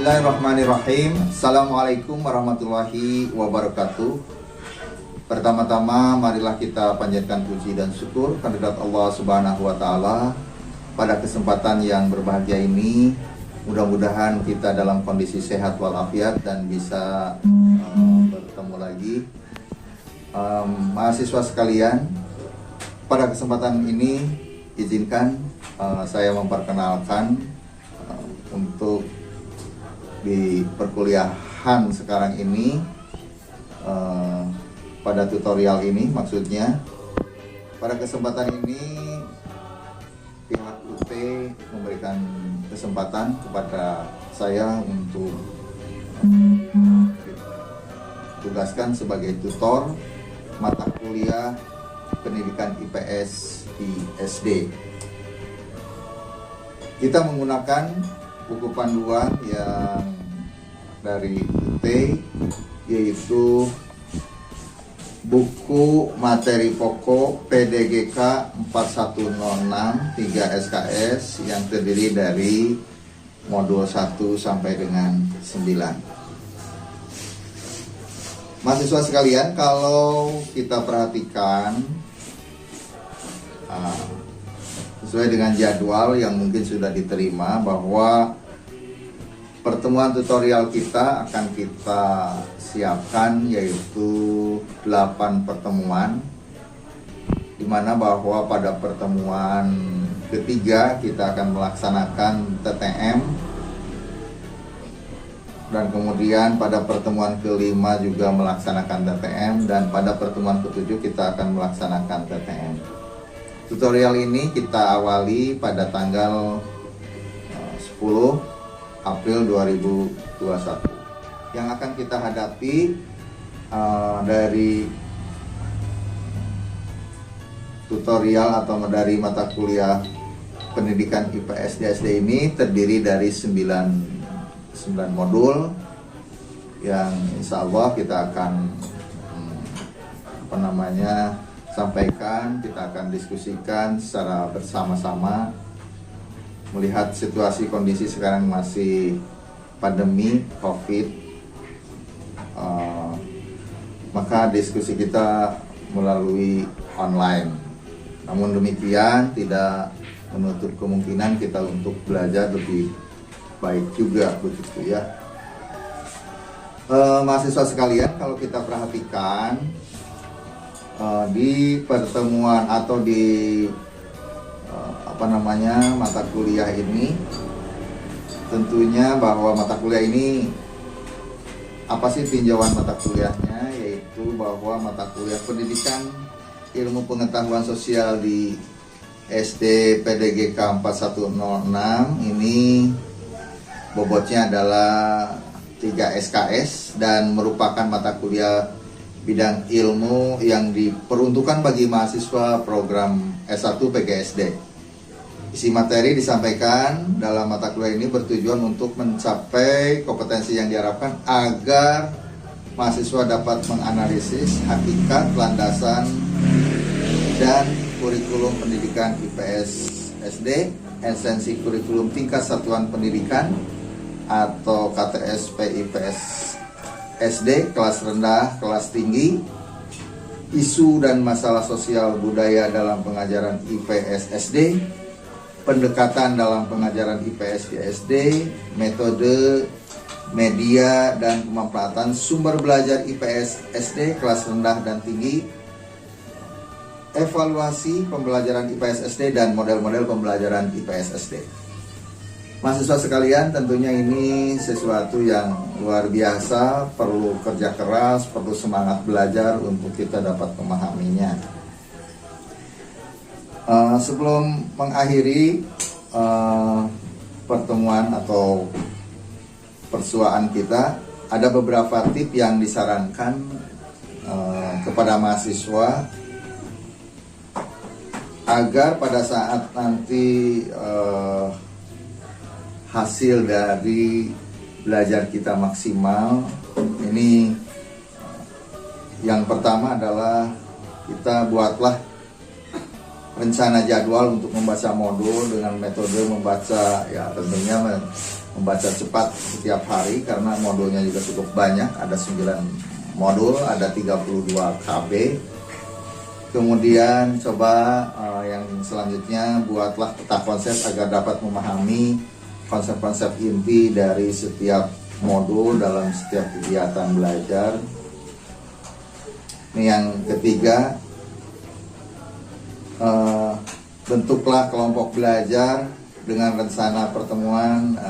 Bismillahirrahmanirrahim. Assalamualaikum warahmatullahi wabarakatuh. Pertama-tama marilah kita panjatkan puji dan syukur kehadirat Allah Subhanahu wa taala. Pada kesempatan yang berbahagia ini, mudah-mudahan kita dalam kondisi sehat walafiat dan bisa bertemu lagi. Mahasiswa sekalian, pada kesempatan ini izinkan saya memperkenalkan untuk di perkuliahan sekarang ini, pada tutorial ini maksudnya, pada kesempatan ini pihak UT memberikan kesempatan kepada saya untuk ditugaskan sebagai tutor mata kuliah pendidikan IPS di SD. Kita menggunakan buku panduan yang dari UT, yaitu buku materi pokok PDGK 4106 3 SKS yang terdiri dari modul 1 sampai dengan 9. Mahasiswa sekalian, kalau kita perhatikan sesuai dengan jadwal yang mungkin sudah diterima, bahwa pertemuan tutorial kita akan kita siapkan yaitu 8 pertemuan, dimana bahwa pada pertemuan ketiga kita akan melaksanakan TTM, dan kemudian pada pertemuan kelima juga melaksanakan TTM, dan pada pertemuan ketujuh kita akan melaksanakan TTM. Tutorial ini kita awali pada tanggal 10 April 2021. Yang akan kita hadapi dari tutorial atau dari mata kuliah pendidikan IPS di SD ini terdiri dari 9 modul yang insya Allah kita akan sampaikan, kita akan diskusikan secara bersama-sama. Melihat situasi kondisi sekarang masih pandemi COVID, maka diskusi kita melalui online. Namun demikian tidak menutup kemungkinan kita untuk belajar lebih baik juga, begitu ya. Mahasiswa sekalian, kalau kita perhatikan di pertemuan atau di mata kuliah ini, tentunya bahwa mata kuliah ini apa sih tinjauan mata kuliahnya, yaitu bahwa mata kuliah pendidikan ilmu pengetahuan sosial di SD PDGK 4106 ini bobotnya adalah 3 SKS dan merupakan mata kuliah bidang ilmu yang diperuntukkan bagi mahasiswa program S1 PGSD. Isi materi disampaikan dalam mata kuliah ini bertujuan untuk mencapai kompetensi yang diharapkan agar mahasiswa dapat menganalisis hakikat, landasan, dan kurikulum pendidikan IPS SD, esensi kurikulum tingkat satuan pendidikan atau KTS PIPS SD, kelas rendah, kelas tinggi, isu dan masalah sosial budaya dalam pengajaran IPS SD, pendekatan dalam pengajaran IPS di SD, metode, media, dan pemanfaatan sumber belajar IPS SD, kelas rendah dan tinggi, evaluasi pembelajaran IPS SD, dan model-model pembelajaran IPS SD. Mahasiswa sekalian, tentunya ini sesuatu yang luar biasa, perlu kerja keras, perlu semangat belajar untuk kita dapat memahaminya. Sebelum mengakhiri pertemuan atau persuaan kita, ada beberapa tip yang disarankan kepada mahasiswa agar pada saat nanti hasil dari belajar kita maksimal. Ini yang pertama adalah kita buatlah rencana jadwal untuk membaca modul dengan metode membaca, ya tentunya membaca cepat setiap hari karena modulnya juga cukup banyak, ada 9 modul, ada 32 KB. Kemudian coba yang selanjutnya buatlah peta konsep agar dapat memahami konsep-konsep inti dari setiap modul dalam setiap kegiatan belajar. Ini yang ketiga, bentuklah kelompok belajar dengan rencana pertemuan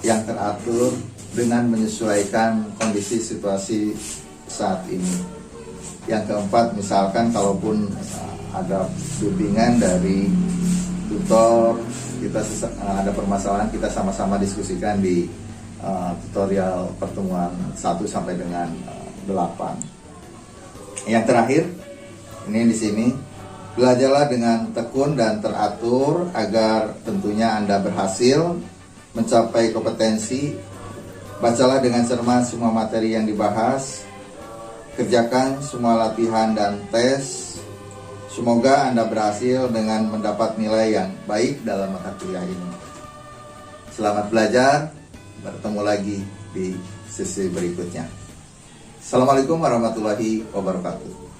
yang teratur dengan menyesuaikan kondisi situasi saat ini. Yang keempat, misalkan kalaupun ada bimbingan dari tutor, kita ada permasalahan, kita sama-sama diskusikan di tutorial pertemuan 1 sampai dengan 8. Yang terakhir, ini di sini, belajarlah dengan tekun dan teratur agar tentunya Anda berhasil mencapai kompetensi. Bacalah dengan cermat semua materi yang dibahas. Kerjakan semua latihan dan tes. Semoga Anda berhasil dengan mendapat nilai yang baik dalam mata kuliah ini. Selamat belajar. Bertemu lagi di sesi berikutnya. Assalamualaikum warahmatullahi wabarakatuh.